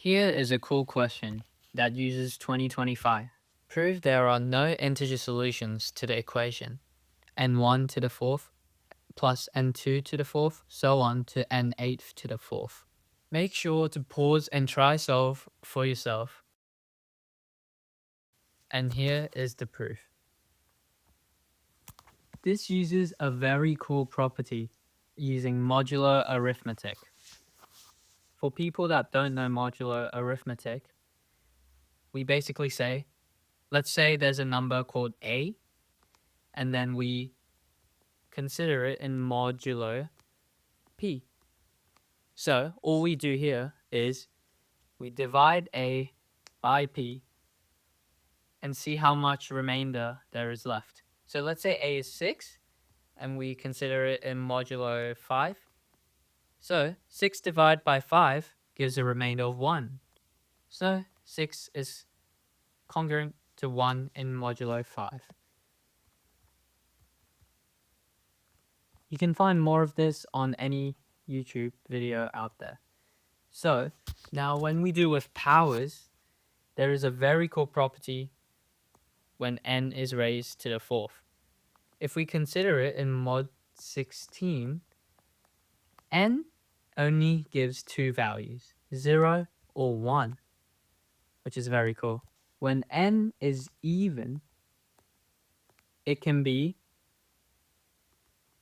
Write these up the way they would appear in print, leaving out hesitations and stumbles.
Here is a cool question that uses 2025. Prove there are no integer solutions to the equation n1 to the fourth plus n2 to the fourth, so on to n8 to the fourth. Make sure to pause and try solve for yourself. And here is the proof. This uses a very cool property using modular arithmetic. For people that don't know modular arithmetic, we basically say, let's say there's a number called a, and then we consider it in modulo p. So all we do here is we divide a by p and see how much remainder there is left. So let's say a is 6 and we consider it in modulo 5. So 6 divided by 5 gives a remainder of 1. So 6 is congruent to 1 in modulo 5. You can find more of this on any YouTube video out there. So now when we do with powers, there is a very cool property when n is raised to the fourth. If we consider it in mod 16, n only gives two values, 0 or 1, which is very cool. When n is even, it can be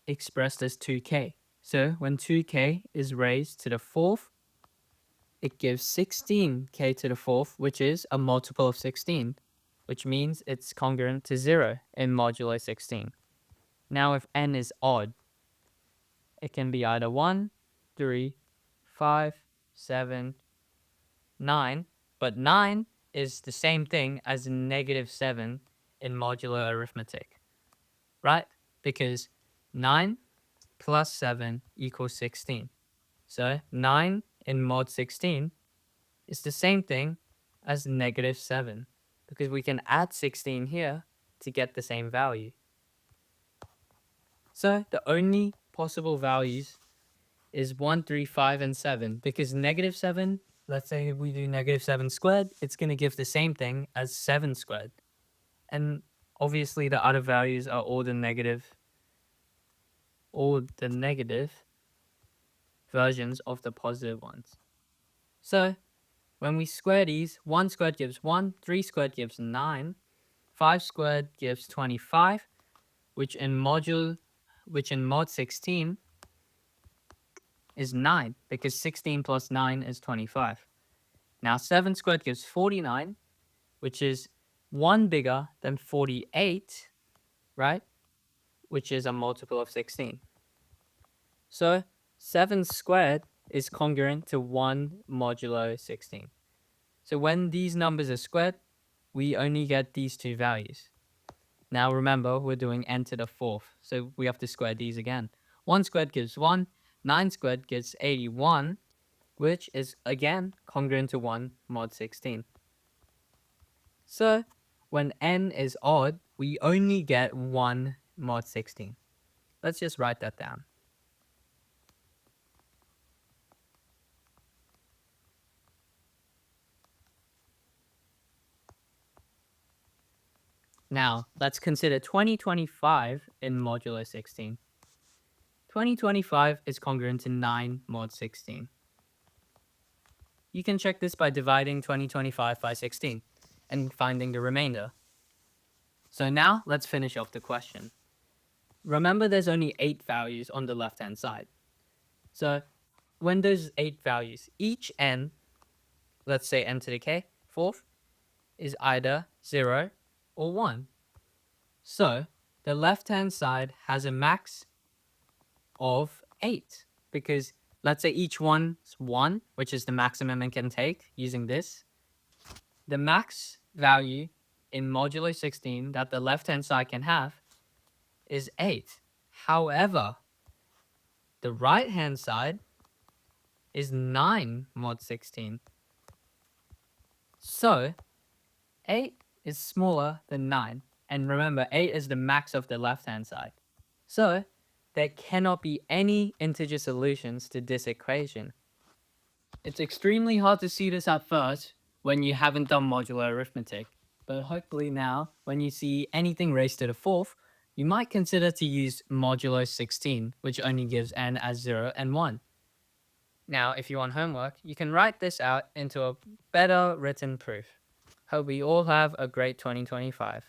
expressed as 2k. So when 2k is raised to the fourth, it gives 16k to the fourth, which is a multiple of 16, which means it's congruent to 0 in modulo 16. Now if n is odd, it can be either 1, 3, 5, 7, 9, but 9 is the same thing as negative 7 in modular arithmetic, right? Because 9 plus 7 equals 16. So 9 in mod 16 is the same thing as negative 7, because we can add 16 here to get the same value. So the only possible values is 1, 3, 5, and 7, because negative 7, let's say we do negative 7 squared, it's going to give the same thing as 7 squared. And obviously the other values are all the negative versions of the positive ones. So when we square these, 1 squared gives 1, 3 squared gives 9, 5 squared gives 25, which in mod 16 is 9, because 16 plus 9 is 25. Now 7 squared gives 49, which is 1 bigger than 48, right? Which is a multiple of 16. So 7 squared is congruent to 1 modulo 16. So when these numbers are squared, we only get these two values. Now remember, we're doing n to the fourth, so we have to square these again. 1 squared gives 1, 9 squared gives 81, which is again congruent to 1 mod 16. So when n is odd, we only get 1 mod 16. Let's just write that down. Now, let's consider 2025 in modulo 16. 2025 is congruent to 9 mod 16. You can check this by dividing 2025 by 16 and finding the remainder. So now, let's finish off the question. Remember, there's only 8 values on the left-hand side. So when there's 8 values, each n, let's say n to the k, fourth, is either 0 or 1. So the left-hand side has a max of 8, because let's say each one's 1, which is the maximum it can take using this. The max value in modulo 16 that the left-hand side can have is 8. However, the right-hand side is 9 mod 16. So 8 is smaller than 9. And remember, 8 is the max of the left-hand side. So there cannot be any integer solutions to this equation. It's extremely hard to see this at first when you haven't done modular arithmetic, but hopefully now, when you see anything raised to the fourth, you might consider to use modulo 16, which only gives n as 0 and 1. Now, if you want homework, you can write this out into a better written proof. Hope we all have a great 2025.